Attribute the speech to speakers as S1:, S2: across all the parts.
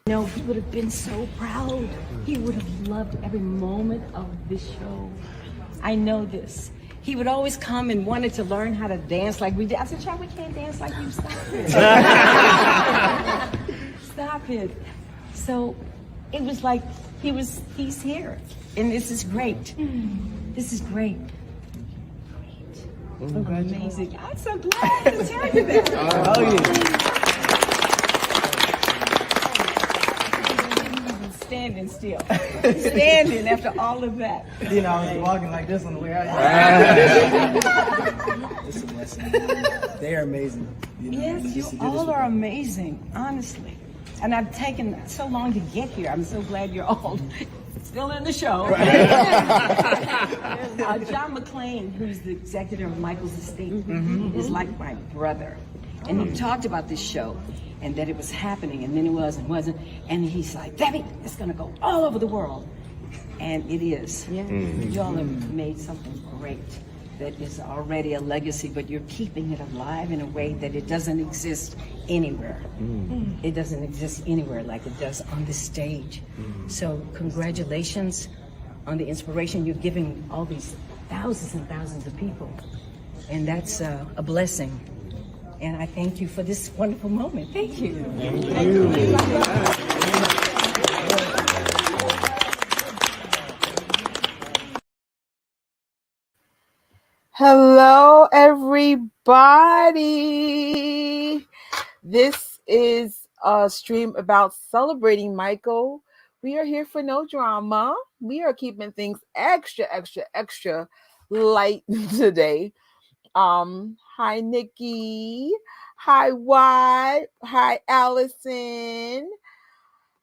S1: No, he would have been so proud. He would have loved every moment of this show. I know this. He would always come and wanted to learn how to dance like we did. I said, Chad, we can't dance like you. Stop it. Stop it. So it was like he's here. And this is great. This is great. Amazing. I'm so glad to tell you that.
S2: Oh, yeah.
S1: Standing still. Standing after all of that.
S2: You know, I was walking like this on the way out. It's a blessing. They are amazing. You know,
S1: Yes, you all are amazing, honestly. And I've taken so long to get here. I'm so glad you're all still in the show. John McClain, who's the executive of Michael's estate, is like my brother. And he talked about this show and that it was happening, and then it was and wasn't. And he's like, Debbie, it's going to go all over the world. And it is. Yeah. You all have made something great that is already a legacy, but you're keeping it alive in a way that it doesn't exist anywhere. It doesn't exist anywhere like it does on this stage. So congratulations on the inspiration you're giving all these thousands and thousands of people. And that's a blessing. And I thank you for this wonderful moment. Thank you. Thank you.
S3: Hello, everybody. This is a stream about celebrating Michael. We are here for no drama. We are keeping things extra light today. Hi, Nikki. Hi, Watt. Hi, Allison.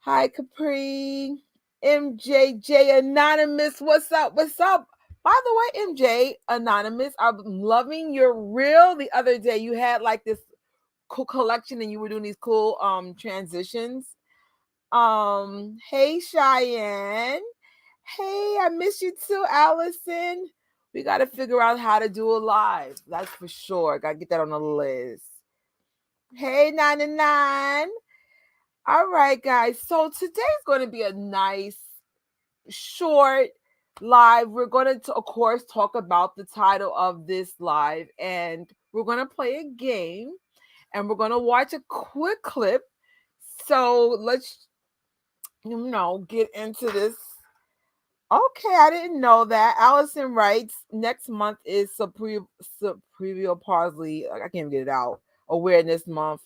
S3: Hi, Capri. MJJ Anonymous. What's up? What's up? By the way, MJ Anonymous, I'm loving your reel. The other day you had like this cool collection and you were doing these cool transitions. Hey, Cheyenne. Hey, I miss you too, Allison. We got to figure out how to do a live. That's for sure. Got to get that on the list. Hey, 99. All right, guys. So today's going to be a nice, short live. We're going to, of course, talk about the title of this live. And we're going to play a game. And we're going to watch a quick clip. So let's, get into this. Okay, I didn't know that. Allison writes, next month is Cerebral Palsy. I can't get it out. Awareness Month.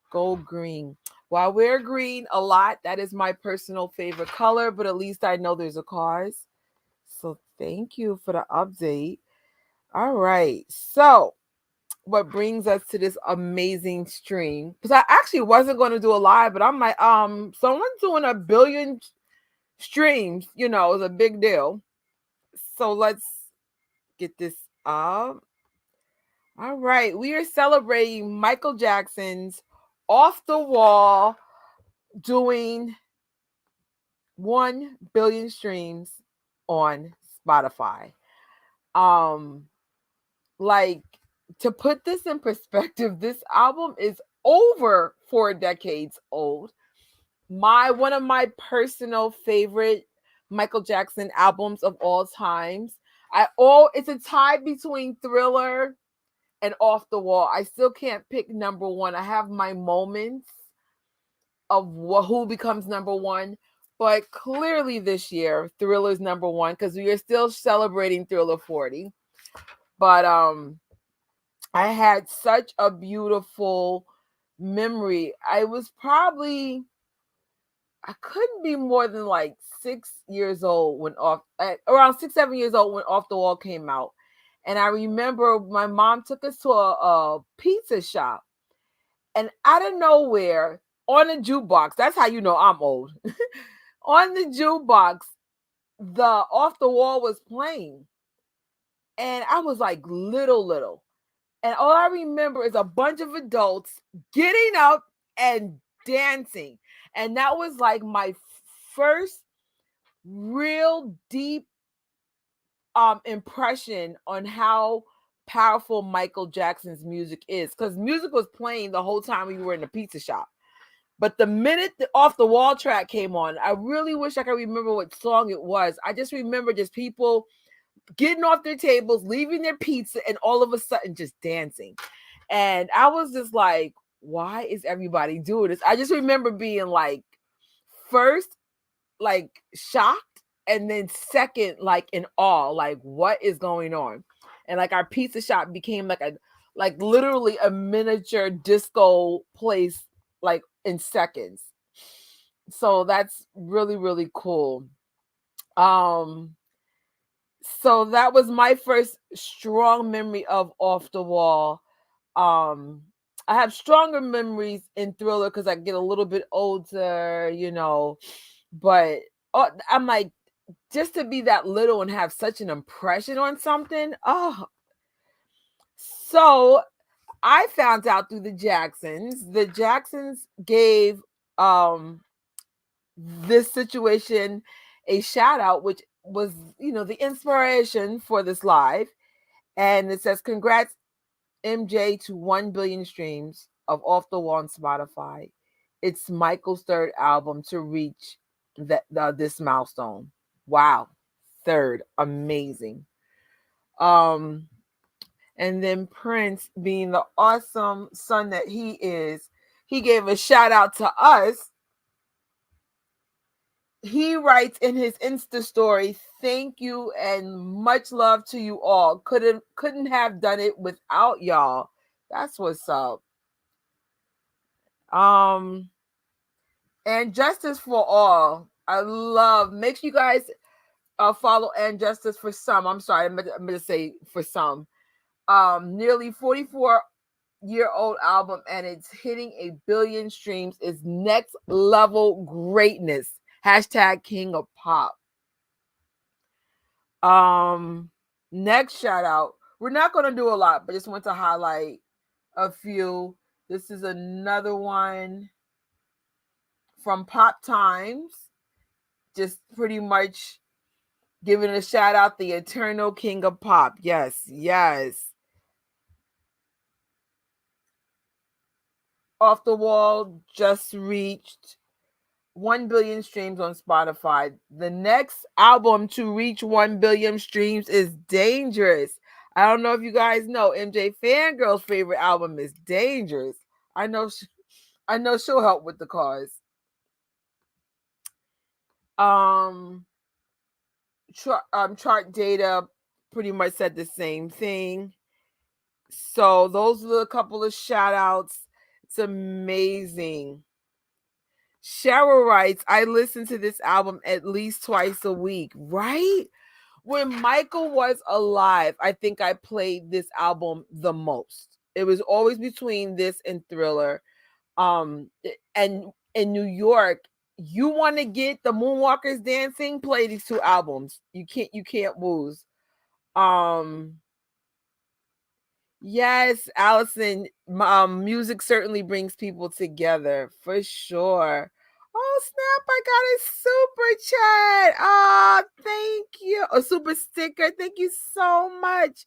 S3: Go green. Well, I wear green a lot. That is my personal favorite color, but at least I know there's a cause. So thank you for the update. All right. So what brings us to this amazing stream? Because I actually wasn't going to do a live, but I'm like, someone's doing 1 billion streams, it's a big deal. So let's get this up. All right, we are celebrating Michael Jackson's Off the Wall doing 1 billion streams on Spotify. Like, to put this in perspective, this album is over 4 decades old. One of my personal favorite Michael Jackson albums of all times. It's a tie between Thriller and Off the Wall. I still can't pick number one. I have my moments of who becomes number one, but clearly this year Thriller's number one because we are still celebrating Thriller 40. But I had such a beautiful memory. I couldn't be more than like 6 years old around 6-7 years old when Off the Wall came out. And I remember my mom took us to a pizza shop, and out of nowhere on the jukebox, that's how you know I'm old. On the jukebox, the Off the Wall was playing. And I was like little. And all I remember is a bunch of adults getting up and dancing. And that was like my first real deep impression on how powerful Michael Jackson's music is. Because music was playing the whole time we were in the pizza shop. But the minute the Off the Wall track came on, I really wish I could remember what song it was. I just remember just people getting off their tables, leaving their pizza, and all of a sudden just dancing. And I was just like, why is everybody doing this? I just remember being like, first, like shocked, and then second, like in awe, like what is going on? And like our pizza shop became like literally a miniature disco place, like in seconds. So that's really, really cool. So that was my first strong memory of Off the Wall. I have stronger memories in Thriller because I get a little bit older, but I'm like, just to be that little and have such an impression on something. Oh, so I found out through the Jacksons gave this situation a shout out, which was, the inspiration for this live. And it says, congrats, MJ, to 1 billion streams of Off the Wall on Spotify. It's Michael's third album to reach this milestone. Wow. Third. Amazing. And then Prince, being the awesome son that he is, he gave a shout out to us. He writes in his Insta story, thank you and much love to you all. Couldn't have done it without y'all. That's what's up. And Justice for All. I love. Make sure you guys follow And Justice for Some. I'm sorry, I'm gonna say for some. Nearly 44-year-old album, and it's hitting 1 billion streams. Is next level greatness. # King of Pop. Next shout out. We're not going to do a lot, but just want to highlight a few. This is another one from Pop Times. Just pretty much giving a shout out, the eternal King of Pop. Yes, yes. Off the Wall just reached 1 billion streams on Spotify. The next album to reach 1 billion streams is Dangerous. I don't know if you guys know, MJ Fangirl's favorite album is Dangerous. I know she'll help with the cause. Chart data pretty much said the same thing. So those are a couple of shout outs. It's amazing. Cheryl writes, I listen to this album at least twice a week, right? When Michael was alive, I think I played this album the most. It was always between this and Thriller. And in New York, you want to get the Moonwalkers dancing, play these two albums. You can't lose. Yes, Allison, music certainly brings people together for sure. Oh, snap, I got a super chat. Oh, thank you. A super sticker. Thank you so much.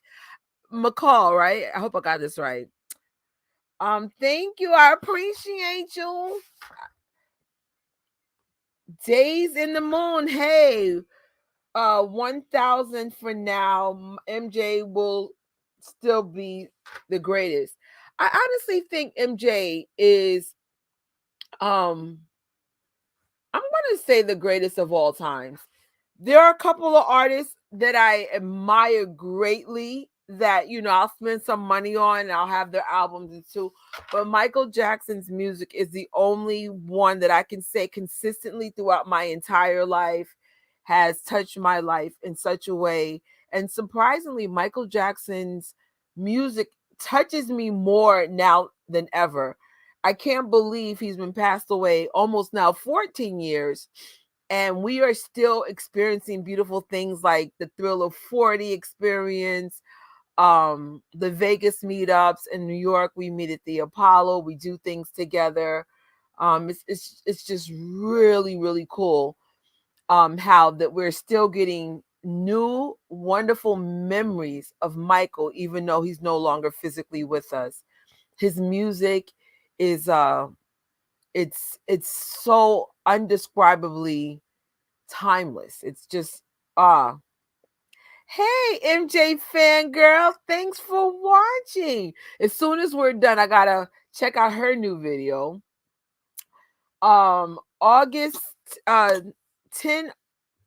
S3: McCall, right? I hope I got this right. Thank you. I appreciate you. Days in the Moon. Hey, 1,000 for now. MJ will still be the greatest. I honestly think MJ is I'm going to say the greatest of all times. There are a couple of artists that I admire greatly that, I'll spend some money on and I'll have their albums and too. But Michael Jackson's music is the only one that I can say consistently throughout my entire life has touched my life in such a way. And surprisingly, Michael Jackson's music touches me more now than ever. I can't believe he's been passed away almost now 14 years. And we are still experiencing beautiful things like the Thriller 40 experience, the Vegas meetups. In New York, we meet at the Apollo. We do things together. It's just really, really cool how that we're still getting new, wonderful memories of Michael, even though he's no longer physically with us. His music is it's so undescribably timeless. It's just hey MJ fangirl, thanks for watching. As soon as we're done, I gotta check out her new video. August 10th,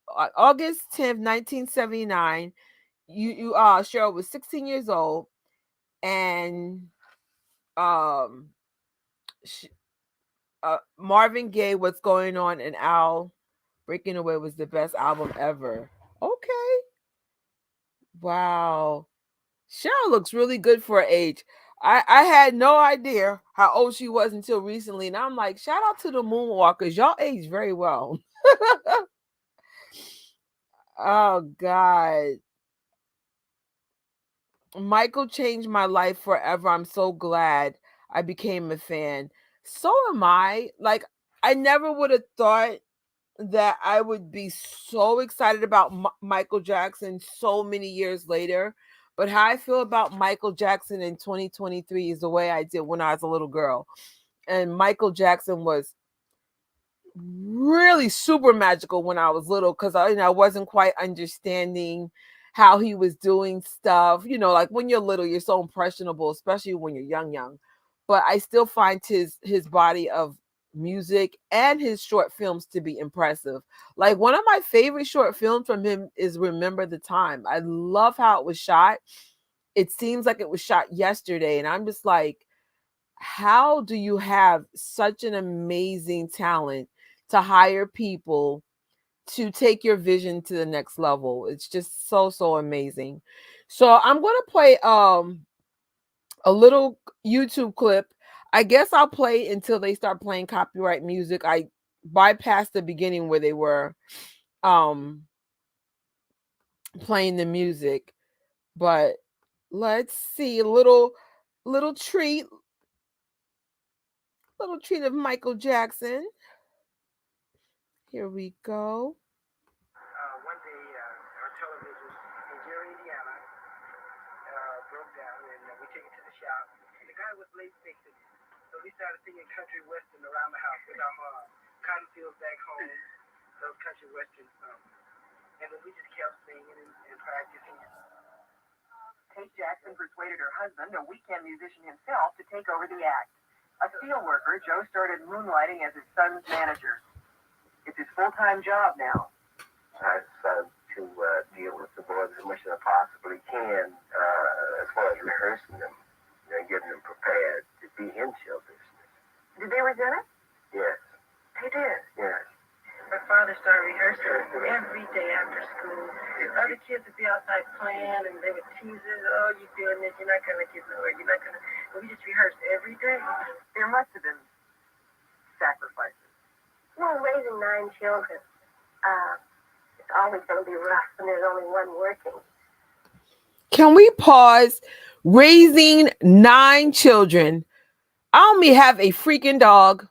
S3: 1979. Cheryl was 16 years old, and Marvin Gaye, What's Going On, and Al, Breaking Away was the best album ever. Okay. Wow. Cheryl looks really good for her age. I had no idea how old she was until recently. And I'm like, shout out to the Moonwalkers. Y'all age very well. Oh, God. Michael changed my life forever. I'm so glad I became a fan. So am I. Like, I never would have thought that I would be so excited about Michael Jackson so many years later. But how I feel about Michael Jackson in 2023 is the way I did when I was a little girl. And Michael Jackson was really super magical when I was little, because I wasn't quite understanding how he was doing stuff. Like when you're little, you're so impressionable, especially when you're young. But I still find his body of music and his short films to be impressive. Like one of my favorite short films from him is Remember the Time. I love how it was shot. It seems like it was shot yesterday, and I'm just like, how do you have such an amazing talent to hire people to take your vision to the next level? It's just so amazing. So I'm going to play a little YouTube clip. I guess I'll play until they start playing copyright music. I bypassed the beginning where they were playing the music, but let's see a little treat of Michael Jackson. Here we go.
S4: One day, our television in Gary, Indiana, broke down, and we took it to the shop. And the guy was late fixing it, so we started singing country western around the house with our mom. Cotton Fields Back Home, those country western songs. And then we just kept singing and practicing. Kate Jackson persuaded her husband, a weekend musician himself, to take over the act. A steel worker, Joe started moonlighting as his son's manager. It's his full-time job now. I decided to deal with the boys as much as I possibly can as far as rehearsing them, getting them prepared to be in show business. Did they resent it? Yes. They did? Yes. My father started rehearsing every day after school. Other kids would be outside playing, and they would tease us, oh, you're doing this, you're not going to get nowhere, you're not going to... And we just rehearsed every day. There must have been sacrifices.
S5: Well, raising 9 children, it's always going to be rough when there's only one working.
S3: Can we pause? Raising 9 children. I only have a freaking dog,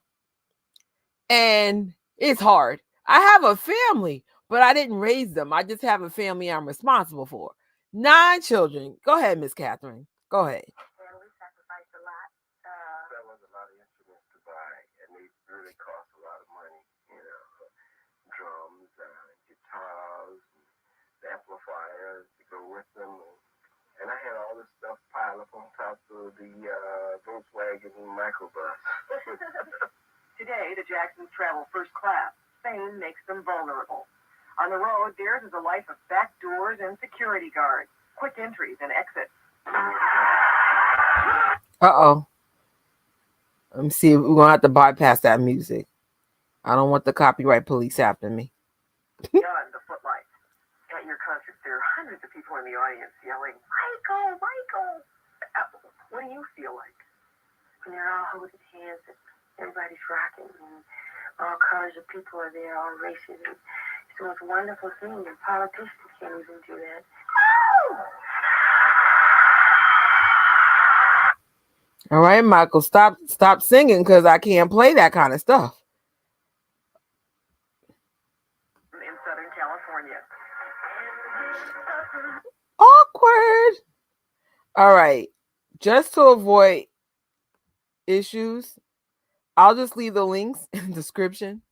S3: and it's hard. I have a family, but I didn't raise them. I just have a family I'm responsible for. 9 children. Go ahead, Miss Catherine. Go ahead.
S5: And we sacrificed a lot.
S4: There was a lot of instruments to buy, and they really cost a lot of money. Drums, guitars, amplifiers to go with them. And I had all this stuff piled up on top of the Volkswagen microbus.
S5: Today, the Jacksons travel first class. Fame makes them vulnerable. On the road, theirs is a life of back doors and security guards, quick entries and exits.
S3: Uh-oh. Let me see. We're going to have to bypass that music. I don't want the copyright police after me.
S5: Beyond the footlights. At your concert, there are hundreds of people in the audience yelling, Michael, Michael! What do you feel like? When they're all holding hands and everybody's rocking and all colors of people are there, all races. And it's the most wonderful thing, and politicians can't even do that.
S3: All right, Michael, stop singing, because I can't play that kind of stuff.
S5: In Southern California.
S3: Awkward. All right. Just to avoid issues, I'll just leave the links in the description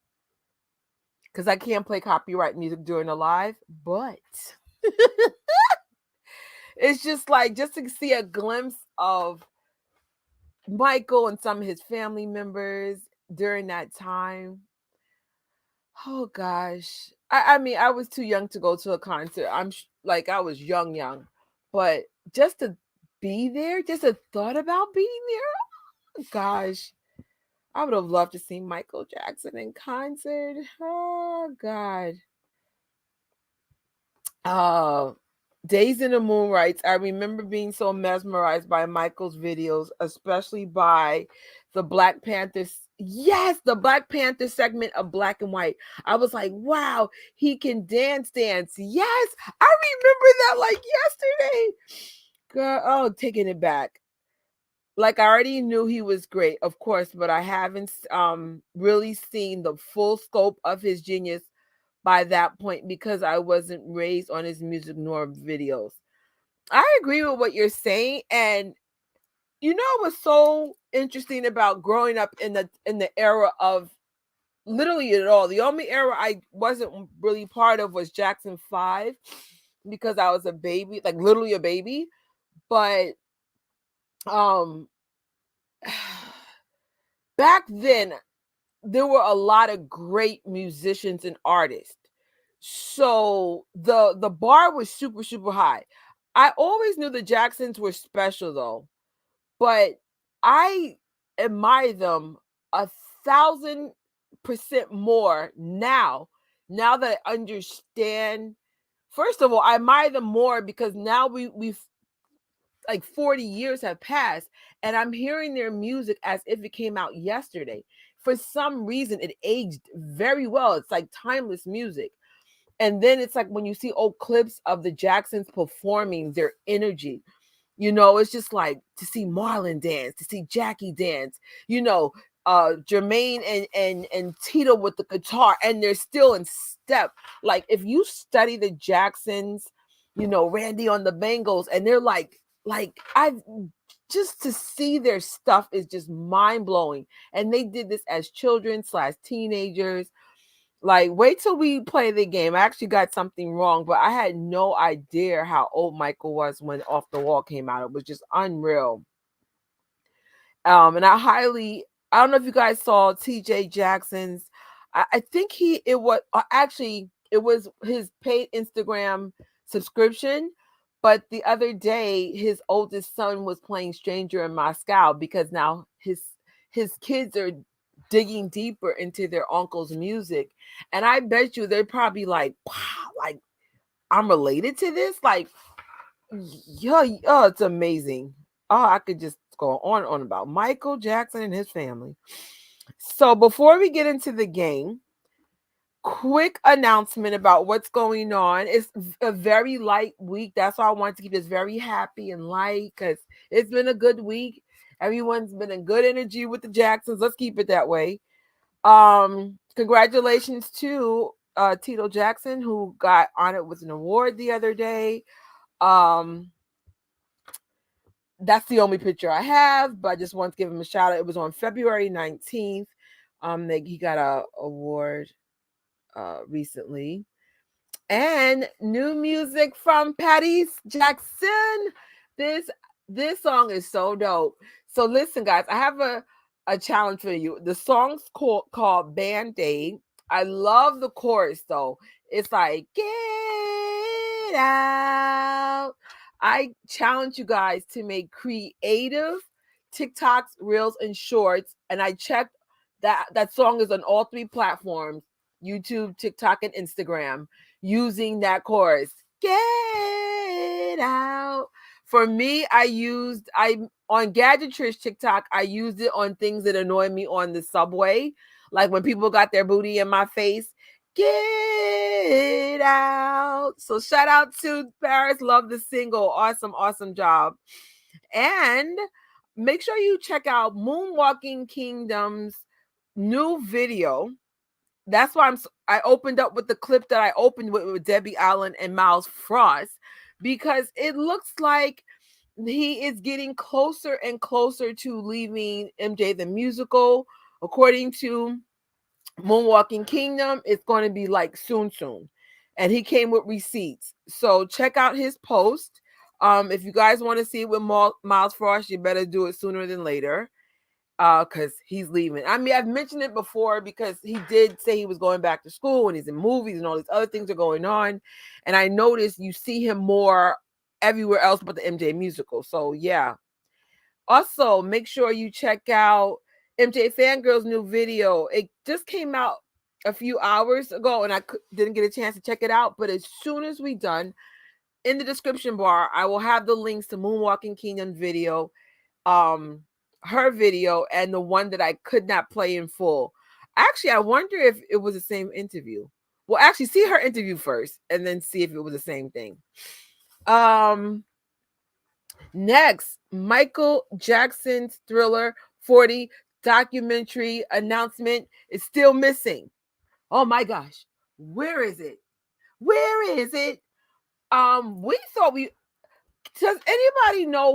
S3: because I can't play copyright music during the live, but it's just like just to see a glimpse of Michael and some of his family members during that time. Oh gosh. I mean, I was too young to go to a concert. Like I was young, but just to be there, just a thought about being there. Gosh, I would have loved to see Michael Jackson in concert. Oh God. Uh Days in the Moon writes, I remember being so mesmerized by Michael's videos, especially by the Black Panther. Yes, the Black Panther segment of Black and White. I was like, wow, he can dance. Yes, I remember that like yesterday. Girl, oh, taking it back. Like I already knew he was great, of course, but I haven't really seen the full scope of his genius by that point because I wasn't raised on his music nor videos. I agree with what you're saying, and you know what's so interesting about growing up in the era of literally it all. The only era I wasn't really part of was Jackson 5 because I was a baby, like literally a baby. But um back then there were a lot of great musicians and artists. So the bar was super, super high. I always knew the Jacksons were special though, but I admire them 1,000% more now. Now that I understand, first of all, I admire them more because now we've like 40 years have passed and I'm hearing their music as if it came out yesterday. For some reason, it aged very well. It's like timeless music. And then it's like when you see old clips of the Jacksons performing their energy, it's just like to see Marlon dance, to see Jackie dance, Jermaine and Tito with the guitar, and they're still in step. Like if you study the Jacksons, Randy on the Bengals, and they're like I just to see their stuff is just mind blowing. And they did this as children / teenagers. Like, wait till we play the game. I actually got something wrong, but I had no idea how old Michael was when Off the Wall came out. It was just unreal. And I don't know if you guys saw TJ Jackson's. I think it was his paid Instagram subscription. But the other day, his oldest son was playing Stranger in Moscow because now his kids are digging deeper into their uncle's music. And I bet you they're probably like, wow, like I'm related to this. Like, yeah, oh, it's amazing. Oh, I could just go on and on about Michael Jackson and his family. So before we get into the game, quick announcement about what's going on. It's a very light week. That's why I wanted to keep this very happy and light because it's been a good week. Everyone's been in good energy with the Jacksons. Let's keep it that way. Congratulations to Tito Jackson, who got honored with an award the other day. That's the only picture I have, but I just want to give him a shout out. It was on February 19th. He got a award recently. And new music from Patty Jackson. This song is so dope. So listen, guys, I have a challenge for you. The song's called Band-Aid. I love the chorus though. It's like, get out. I challenge you guys to make creative TikToks, Reels, and Shorts. And I checked that song is on all 3 platforms: YouTube, TikTok, and Instagram, using that chorus. Get out. For me, I on Gadget Trish TikTok, I used it on things that annoy me on the subway. Like when people got their booty in my face. Get out. So shout out to Paris. Love the single. Awesome job. And make sure you check out Moonwalking Kingdom's new video. That's why I opened up with the clip that I opened with Debbie Allen and Miles Frost, because it looks like he is getting closer and closer to leaving MJ the Musical, according to Moonwalking Kingdom, it's going to be like soon. And he came with receipts. So check out his post. If you guys want to see it with Miles Frost, you better do it sooner than later. Because he's leaving. I mean, I've mentioned it before because he did say he was going back to school and he's in movies and all these other things are going on. And I noticed you see him more everywhere else but the MJ musical. So yeah. Also, make sure you check out MJ Fangirl's new video. It just came out a few hours ago and I didn't get a chance to check it out. But as soon as we're done, in the description bar, I will have the links to Moonwalking Kingdom video, her video, and the one that I could not play in full. Actually, I wonder if it was the same interview. Well, actually, see her interview first and then see if it was the same thing. Next, Michael Jackson's Thriller 40 documentary announcement is still missing. Oh my gosh. Where is it? Where is it? We thought does anybody know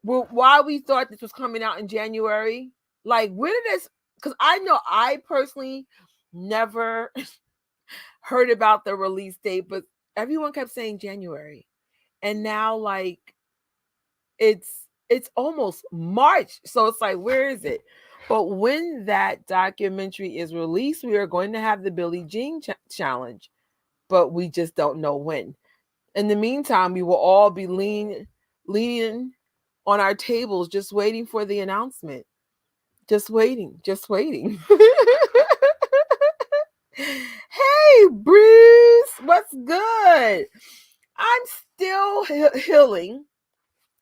S3: why we thought this was coming out in January? Like, where did this? Because I know I personally never heard about the release date, but everyone kept saying January, and now like it's almost March, so it's like, where is it? But when that documentary is released, we are going to have the Billie Jean challenge, but we just don't know when. In the meantime, we will all be leaning on our tables, just waiting for the announcement. Just waiting. Hey, Bruce, what's good? I'm still healing,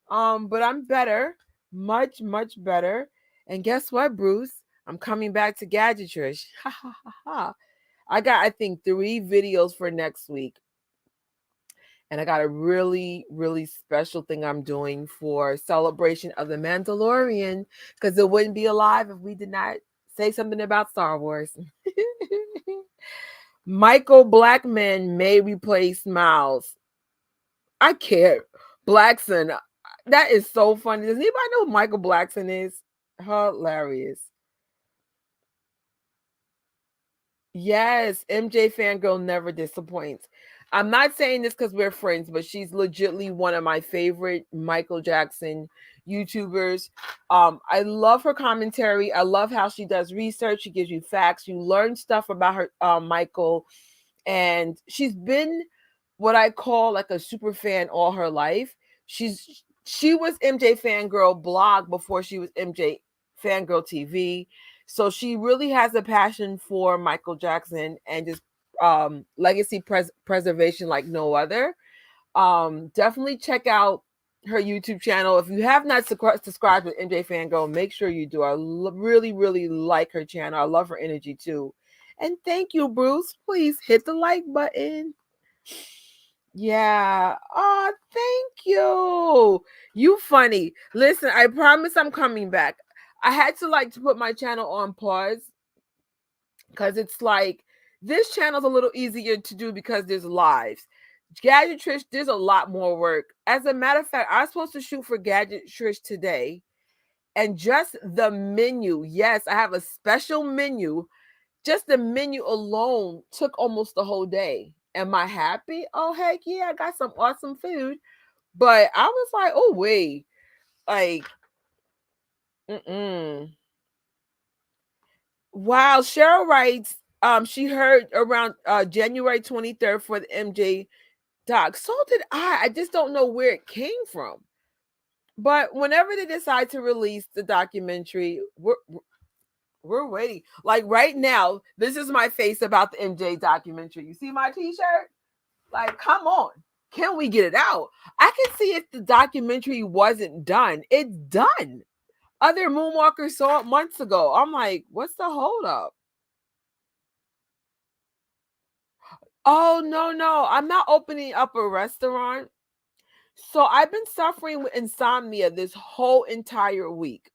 S3: but I'm better, much better. And guess what, Bruce? I'm coming back to Gadget, Trish. I got, I think, 3 videos for next week. And I got a really special thing I'm doing for celebration of the Mandalorian, because it wouldn't be alive if we did not say something about Star Wars. Michael Blackman may replace Miles. I care. Blackson. That is so funny. Does anybody know who Michael Blackson is? Hilarious. Yes, MJ Fangirl never disappoints. I'm not saying this because we're friends, but she's legitimately one of my favorite Michael Jackson YouTubers. I love her commentary. I love how she does research. She gives you facts. You learn stuff about her, Michael. And she's been what I call like a super fan all her life. She was MJ Fangirl blog before she was MJ Fangirl TV. So she really has a passion for Michael Jackson and just legacy preservation like no other. Definitely check out her YouTube channel. If you have not subscribed with MJ Fangirl, make sure you do. I really like her channel. I love her energy too. And thank you, Bruce. Please hit the like button. Yeah. Oh, thank you. You funny. Listen, I promise I'm coming back. I had to put my channel on pause because it's like this channel's a little easier to do because there's lives. Gadget Trish, there's a lot more work. As a matter of fact, I was supposed to shoot for Gadget Trish today, and just the menu, yes, I have a special menu. Just the menu alone took almost the whole day. Am I happy? Oh, heck yeah, I got some awesome food. But I was like, oh, wait. Like, Wow, Cheryl writes, she heard around January 23rd for the MJ doc. So did I. I just don't know where it came from. But whenever they decide to release the documentary, we're waiting. Like right now, this is my face about the MJ documentary. You see my t-shirt? Like, come on. Can we get it out? I can see if the documentary wasn't done. It's done. Other Moonwalkers saw it months ago. I'm like, what's the holdup? Oh, no. I'm not opening up a restaurant. So I've been suffering with insomnia this whole entire week.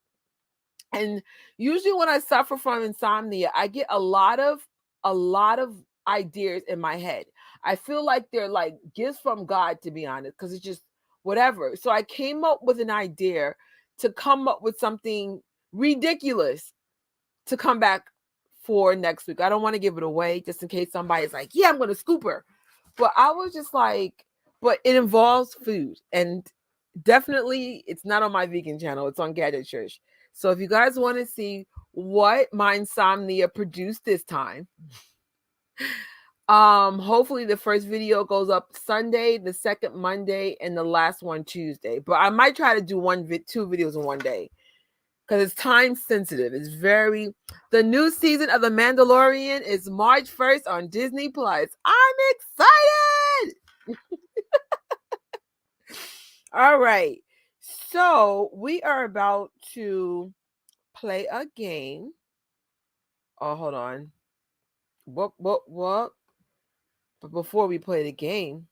S3: And usually when I suffer from insomnia, I get a lot of ideas in my head. I feel like they're like gifts from God, to be honest, because it's just whatever. So I came up with an idea to come up with something ridiculous. to come back for next week. I don't want to give it away just in case somebody's like, yeah, I'm going to scoop her. But I was just like, but it involves food. And definitely it's not on my vegan channel. It's on Gadget Trish. So if you guys want to see what my insomnia produced this time, hopefully the first video goes up Sunday, the second Monday, and the last one Tuesday. But I might try to do two videos in one day because it's time sensitive. It's very. The new season of The Mandalorian is March 1st on Disney Plus. I'm excited. All right, so we are about to play a game. Oh, hold on. What? But before we play the game,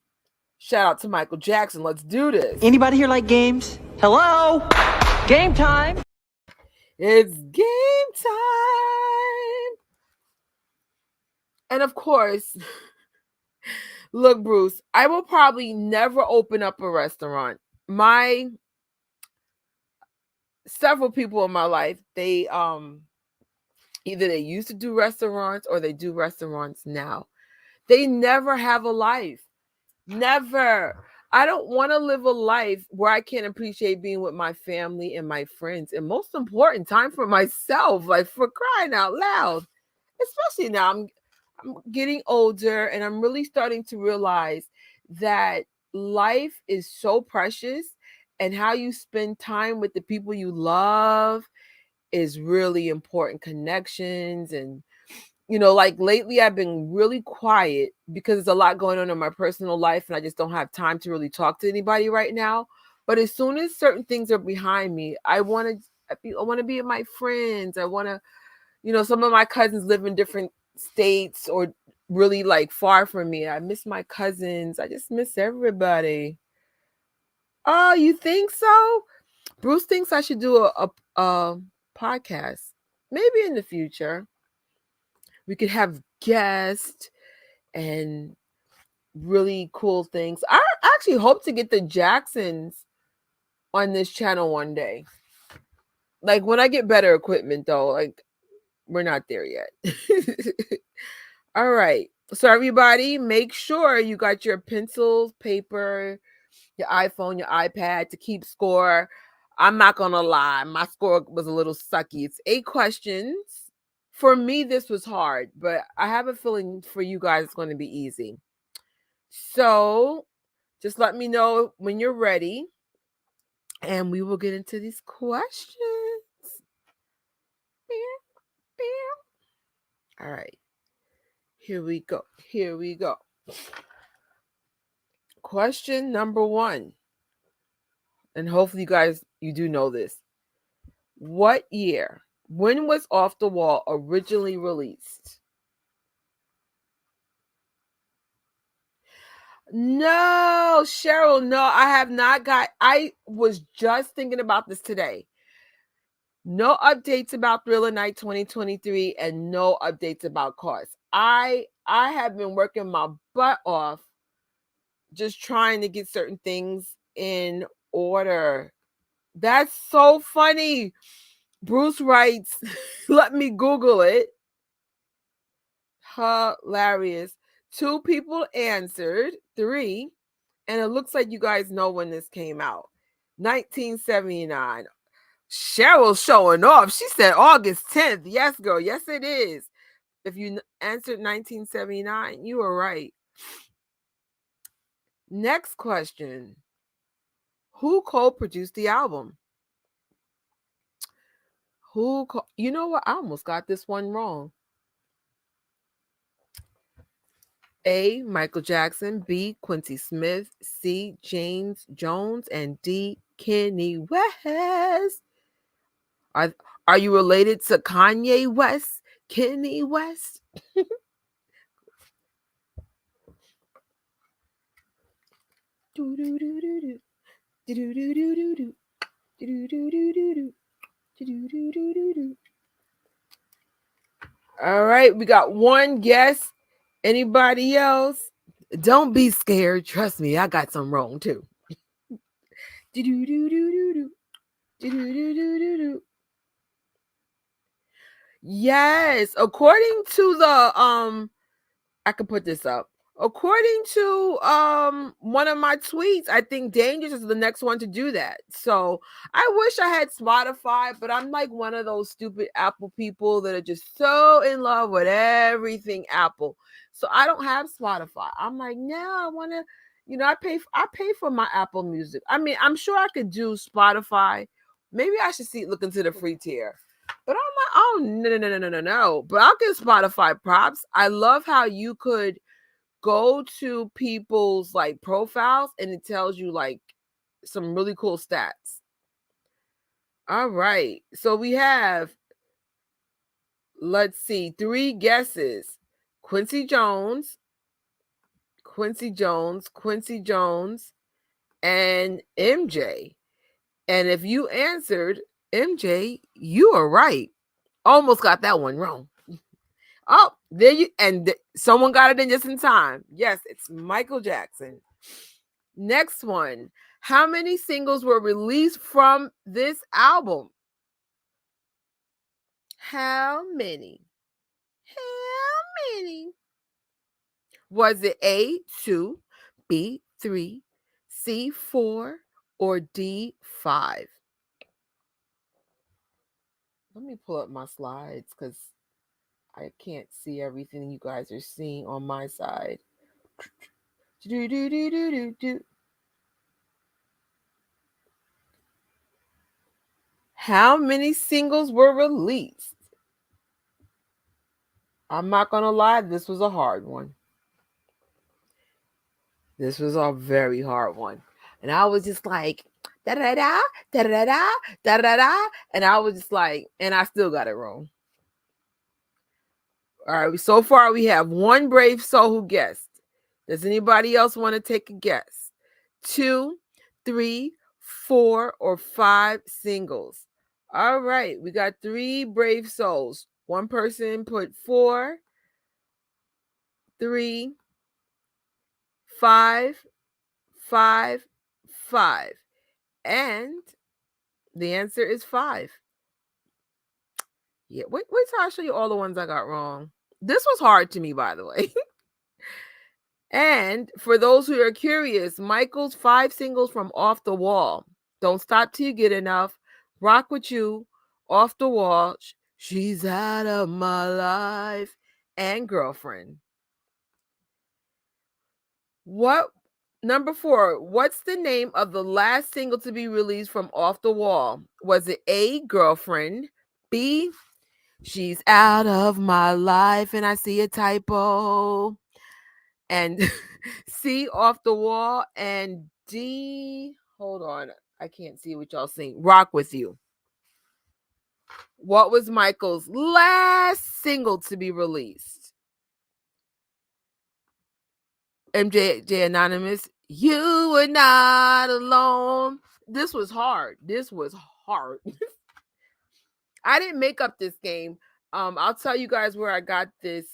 S3: shout out to Michael Jackson. Let's do this.
S6: Anybody here like games? Hello? Game time!
S3: It's game time! And of course, look, Bruce, I will probably never open up a restaurant. Several people in my life, they either they used to do restaurants or they do restaurants now. They never have a life. Never. I don't want to live a life where I can't appreciate being with my family and my friends. And most important, time for myself, like for crying out loud. Especially now, I'm getting older and I'm really starting to realize that life is so precious and how you spend time with the people you love is really important. Connections and like lately I've been really quiet because there's a lot going on in my personal life and I just don't have time to really talk to anybody right now. But as soon as certain things are behind me, I want to be with my friends. I want to, some of my cousins live in different states or really like far from me. I miss my cousins. I just miss everybody. Oh, you think so? Bruce thinks I should do a podcast. Maybe in the future. We could have guests and really cool things. I actually hope to get the Jacksons on this channel one day. Like when I get better equipment though, like we're not there yet. All right. So everybody, make sure you got your pencils, paper, your iPhone, your iPad to keep score. I'm not going to lie. My score was a little sucky. It's 8 questions. For me, this was hard, but I have a feeling for you guys it's going to be easy. So just let me know when you're ready, and we will get into these questions. All right. Here we go. Question number 1. And hopefully you guys, you do know this. What year? When was Off the Wall originally released? No, Cheryl, no, I have not got. I was just thinking about this today. No updates about Thriller Night 2023 and no updates about costs. I have been working my butt off just trying to get certain things in order. That's so funny. Bruce writes, let me Google it. Hilarious. 2 people answered, 3, and it looks like you guys know when this came out. 1979. Cheryl's showing off. She said August 10th. Yes, girl. Yes, it is. If you answered 1979, you were right. Next question. Who co-produced the album? You know what? I almost got this one wrong. A, Michael Jackson, B, Quincy Smith, C, James Jones, and D, Kanye West. Are you related to Kanye West? Kanye West? All right, we got one guess. Anybody else? Don't be scared. Trust me, I got some wrong too. Yes, according to the I could put this up. According to one of my tweets, I think Dangerous is the next one to do that. So I wish I had Spotify, but I'm like one of those stupid Apple people that are just so in love with everything Apple. So I don't have Spotify. I'm like, no, I want to, I pay for my Apple Music. I mean, I'm sure I could do Spotify. Maybe I should look into the free tier. But I'm like, oh no. But I'll give Spotify props. I love how you could go to people's like profiles and it tells you like some really cool stats. All right. So we have, let's see, 3 guesses. Quincy Jones, and MJ. And if you answered MJ, you are right. Almost got that one wrong. Oh, there you someone got it in just in time. Yes, it's Michael Jackson. Next one. How many singles were released from this album? How many? Was it A, 2, B, 3, C, 4, or D, 5? Let me pull up my slides because I can't see everything you guys are seeing on my side. How many singles were released? I'm not going to lie, this was a hard one. This was a very hard one. And I was just like, da-da-da, da-da-da, da-da-da. And I was just like, and I still got it wrong. All right, so far we have one brave soul who guessed. Does anybody else want to take a guess? 2, 3, 4, or 5 singles. All right, we got 3 brave souls. One person put 4, 3, 5, 5, 5. And the answer is 5. Yeah, wait till I show you all the ones I got wrong. This was hard to me, by the way. And for those who are curious, Michael's 5 singles from Off the Wall. Don't Stop Till You Get Enough, Rock With You, Off the Wall, She's Out of My Life, and Girlfriend. Number 4, what's the name of the last single to be released from Off the Wall? Was it A, Girlfriend, B, She's Out of My Life and I See a Typo, and C, Off the Wall, and D, hold on, I can't see what y'all sing, Rock With You? What was Michael's last single to be released? MJ Anonymous, You Were Not Alone. This was hard. I didn't make up this game. I'll tell you guys where I got this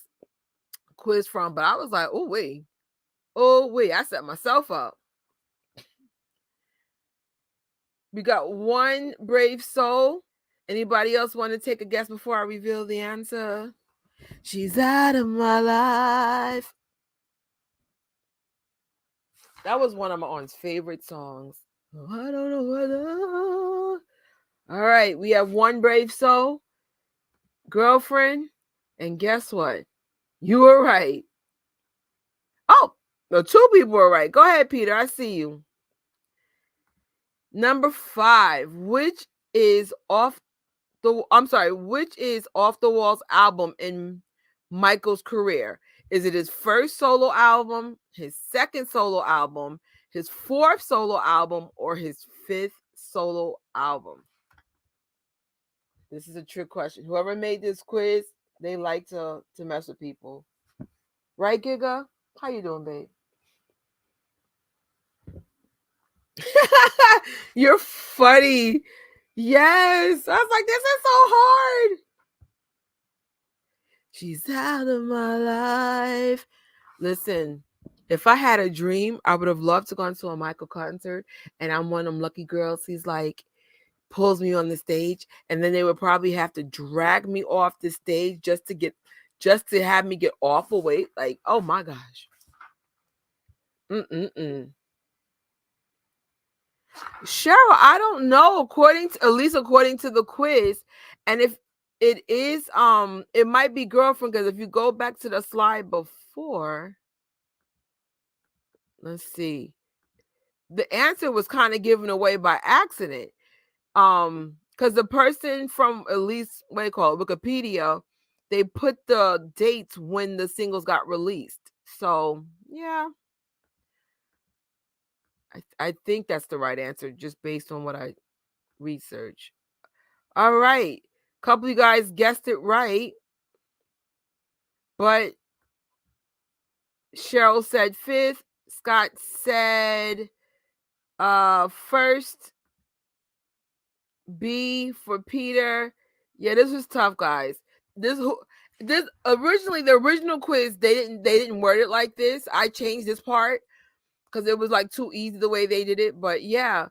S3: quiz from, but I was like, oh wait, I set myself up. We got one brave soul. Anybody else want to take a guess before I reveal the answer? She's out of my life. That was one of my aunt's favorite songs. Oh, I don't know what. All right, we have one brave soul, Girlfriend, and guess what? You were right. Oh, no, 2 people were right. Go ahead, Peter. I see you. Number 5, which is Off the Wall's album in Michael's career? Is it his first solo album, his second solo album, his 4th solo album, or his 5th solo album? This is a trick question. Whoever made this quiz, they like to mess with people. Right, Giga? How you doing, babe? You're funny. Yes. I was like, this is so hard. She's out of my life. Listen, if I had a dream, I would have loved to go to a Michael concert, and I'm one of them lucky girls. He's like, pulls me on the stage, and then they would probably have to drag me off the stage just to have me get awful weight. Like, oh my gosh. Cheryl, I don't know. At least according to the quiz, and if it is, it might be girlfriend, because if you go back to the slide before, let's see, the answer was kind of given away by accident. Because the person from, at least what they call it, Wikipedia, they put the dates when the singles got released. So yeah, I think that's the right answer, just based on what I researched. All right, a couple of you guys guessed it right, but Cheryl said fifth, Scott said first, B for Peter. Yeah, this was tough, guys. This originally, the original quiz, they didn't word it like this. I changed this part because it was like too easy the way they did it. But yeah,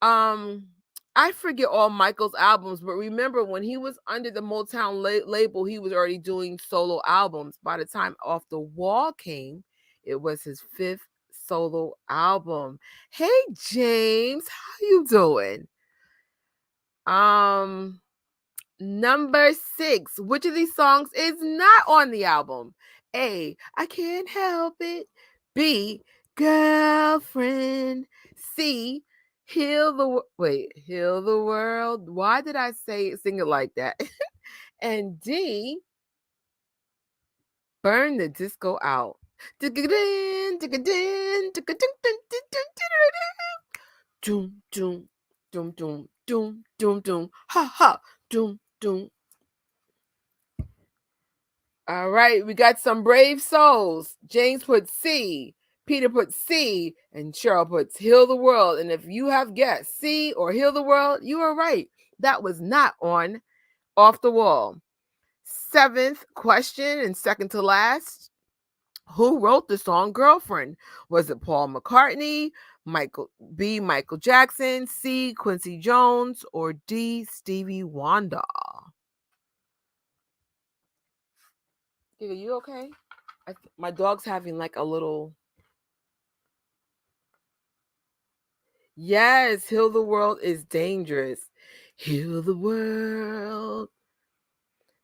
S3: I forget all Michael's albums, but remember when he was under the Motown label, he was already doing solo albums. By the time Off the Wall came, it was his fifth solo album. Hey James, how you doing? Number 6. Which of these songs is not on the album? A, I Can't Help It. B, Girlfriend. C, Heal the World. Why did I sing it like that? And D, Burn the Disco Out. Doom, doom, doom, doom, doom, doom, doom, ha ha, doom, doom. All right, we got some brave souls. James put C, Peter put C, and Cheryl puts Heal the World. And if you have guessed C or Heal the World, you are right. That was not on Off the Wall. 7th question, and second to last. Who wrote the song Girlfriend? Was it Paul McCartney, Michael Jackson, C, Quincy Jones, or D, Stevie Wonder? Are you okay? My dog's having like a little... Yes, Heal the World is dangerous. Heal the world.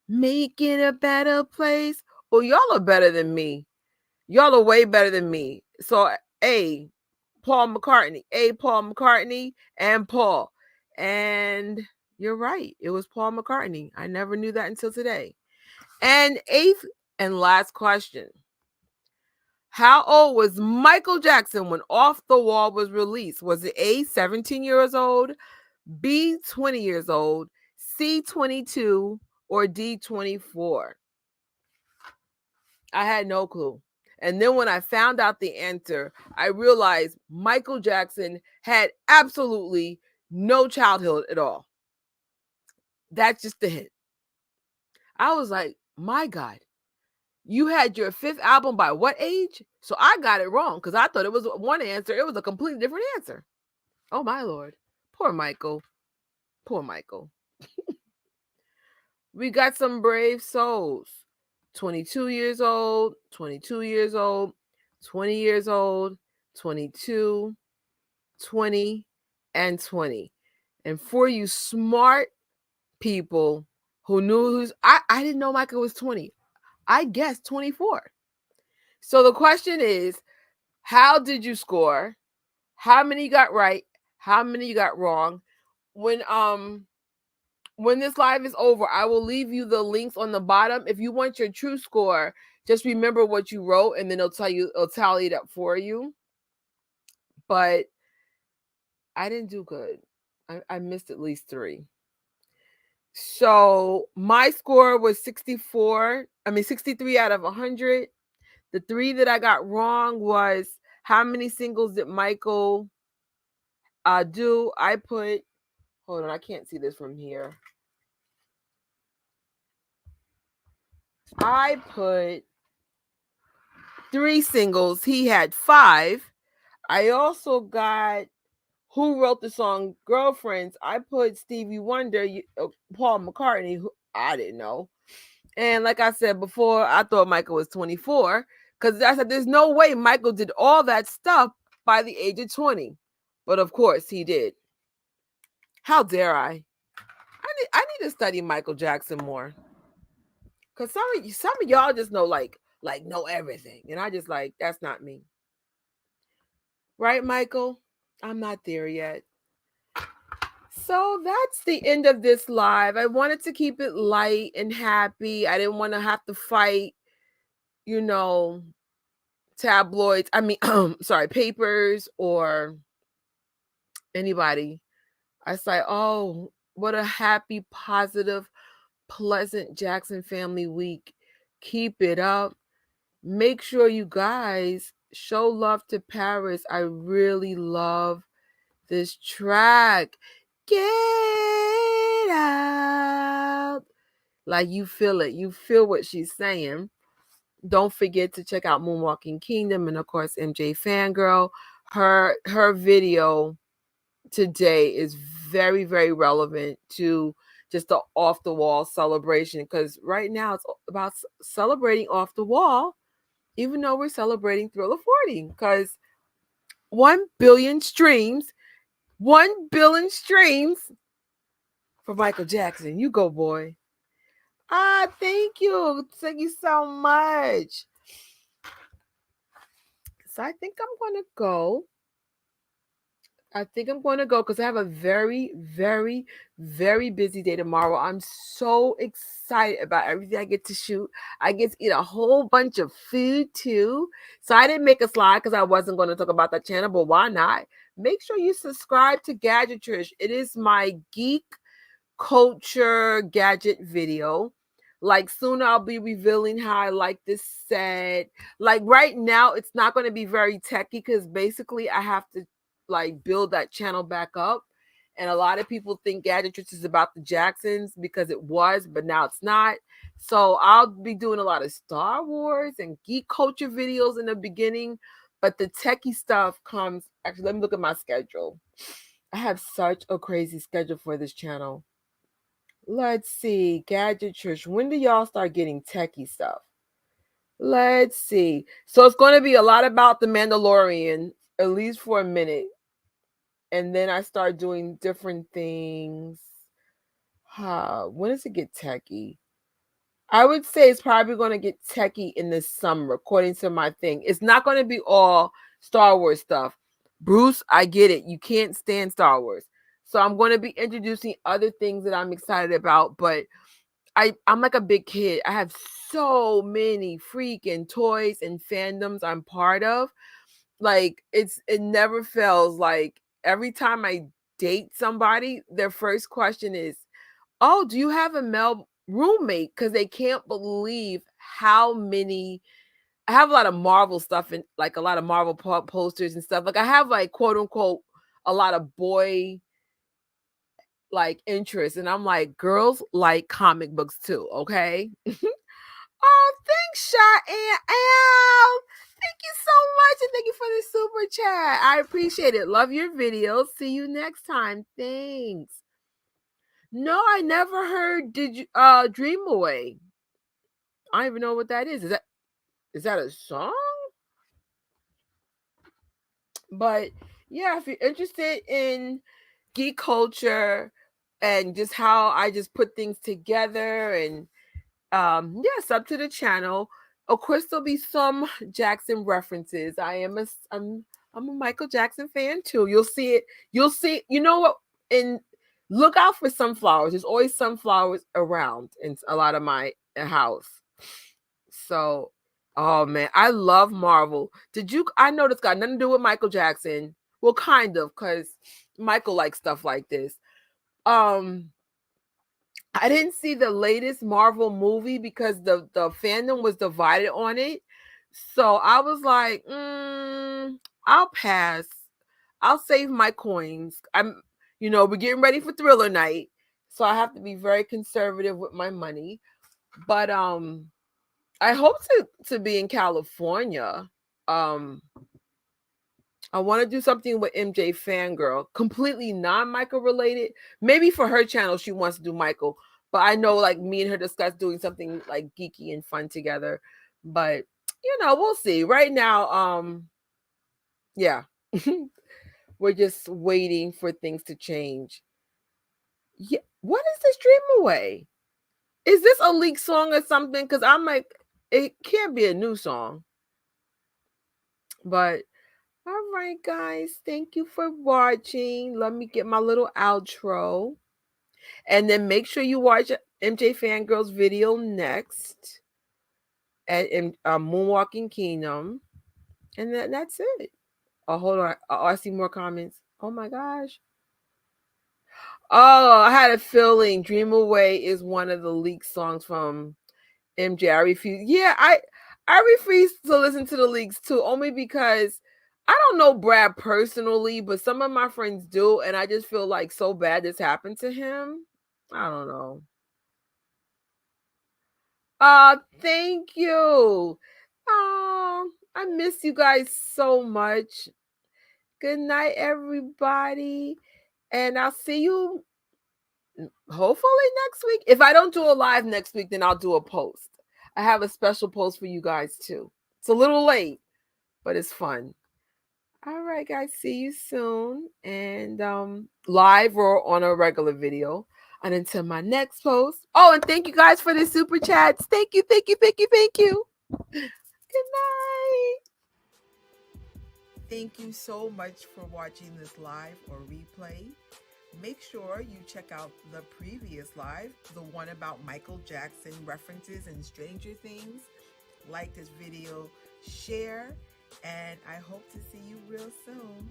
S3: Make it a better place. Oh, y'all are better than me. Y'all are way better than me. So A, Paul McCartney, and Paul. And you're right. It was Paul McCartney. I never knew that until today. And 8th and last question. How old was Michael Jackson when Off the Wall was released? Was it A, 17 years old, B, 20 years old, C, 22, or D, 24? I had no clue. And then when I found out the answer, I realized Michael Jackson had absolutely no childhood at all. That's just the hint. I was like, my God, you had your 5th album by what age? So I got it wrong because I thought it was one answer. It was a completely different answer. Oh, my Lord. Poor Michael. Poor Michael. We got some brave souls. 22 years old, 22 years old, 20 years old, 22, 20, and 20. And for you smart people who knew I didn't know Michael was 20. I guessed 24. So the question is, how did you score? How many you got right? How many you got wrong? When this live is over, I will leave you the links on the bottom. If you want your true score, just remember what you wrote, and then it'll tally it up for you. But I didn't do good. I missed at least 3. So my score was 63 out of 100. The 3 that I got wrong was, how many singles did Michael do? I put, hold on, I can't see this from here. I put 3 singles. He had 5. I also got who wrote the song Girlfriends, I put Stevie Wonder, Paul McCartney, who I didn't know. And like I said before, I thought Michael was 24 because I said there's no way Michael did all that stuff by the age of 20. But of course he did. How dare I? I need to study Michael Jackson more. Cause some of y'all just know like know everything. And I just like, that's not me. Right, Michael? I'm not there yet. So that's the end of this live. I wanted to keep it light and happy. I didn't want to have to fight, tabloids. I mean, papers or anybody. I say, oh, what a happy, positive, pleasant Jackson family week. Keep it up. Make sure you guys show love to Paris. I really love this track. Get out. Like you feel it. You feel what she's saying. Don't forget to check out Moonwalking Kingdom and of course MJ Fangirl. Her video today is very, very relevant to just the off the wall celebration because right now it's about celebrating off the wall, even though we're celebrating Thriller 40 because 1 billion streams for Michael Jackson. You go, boy. Thank you. Thank you so much. So I think I'm going to go. Because I have a very, very, very busy day tomorrow. I'm so excited about everything I get to shoot. I get to eat a whole bunch of food too. So I didn't make a slide because I wasn't going to talk about that channel, but why not? Make sure you subscribe to Gadget Trish. It is my geek culture gadget video. Like soon I'll be revealing how I like this set. Like right now, it's not going to be very techy because basically I have to like build that channel back up. And a lot of people think Gadget Trish is about the Jacksons because it was, but now it's not. So I'll be doing a lot of Star Wars and geek culture videos in the beginning, but the techie stuff comes. Actually, let me look at my schedule. I have such a crazy schedule for this channel. Let's see, Gadget Trish. When do y'all start getting techie stuff? Let's see. So it's going to be a lot about The Mandalorian, at least for a minute. And then I start doing different things. When does it get techie? I would say it's probably going to get techie in the summer, according to my thing. It's not going to be all Star Wars stuff. Bruce, I get it. You can't stand Star Wars. So I'm going to be introducing other things that I'm excited about. But I'm like a big kid. I have so many freaking toys and fandoms I'm part of. Like it never fails. Like every time I date somebody, their first question is, oh, do you have a male roommate? Because they can't believe how many. I have a lot of Marvel stuff and like a lot of Marvel posters and stuff. Like I have like quote unquote a lot of boy like interest, and I'm like, girls like comic books too, okay? Oh, thanks, Shot and Al. Thank you so much, and thank you for the super chat. I appreciate it. Love your videos. See you next time. Thanks. No, I never heard. Did you Dream Away? I don't even know what that is. Is that a song? But yeah, if you're interested in geek culture and just how I just put things together and sub to the channel. Of course, there'll be some Jackson references. I'm a Michael Jackson fan too. You'll see it. You'll see. You know what? And look out for sunflowers. There's always sunflowers around in a lot of my house. So, oh man, I love Marvel. I know this got nothing to do with Michael Jackson. Well, kind of, because Michael likes stuff like this. I didn't see the latest Marvel movie because the fandom was divided on it. So I was like, I'll pass. I'll save my coins. We're getting ready for Thriller Night. So I have to be very conservative with my money. But I hope to be in California I want to do something with MJ Fangirl, completely non-Michael related. Maybe for her channel, she wants to do Michael, but I know like me and her discuss doing something like geeky and fun together. But we'll see. Right now, yeah, we're just waiting for things to change. Yeah, what is this Dream Away? Is this a leaked song or something? Because I'm like, it can't be a new song. But all right, guys, thank you for watching. Let me get my little outro. And then make sure you watch MJ Fangirl's video next at Moonwalking Kingdom. And that's it. Oh, hold on. Oh, I see more comments. Oh my gosh. Oh, I had a feeling Dream Away is one of the leaked songs from MJ. I refuse. Yeah, I refuse to listen to the leaks too, only because I don't know Brad personally, but some of my friends do, and I just feel like so bad this happened to him. I don't know. Thank you. I miss you guys so much. Good night, everybody. And I'll see you hopefully next week. If I don't do a live next week, then I'll do a post. I have a special post for you guys too. It's a little late, but it's fun. All right, guys. See you soon. And live or on a regular video. And until my next post. Oh, and thank you guys for the super chats. Thank you, thank you, thank you, thank you. Good night. Thank you so much for watching this live or replay. Make sure you check out the previous live, the one about Michael Jackson references and Stranger Things. Like this video, share, and I hope to see you real soon.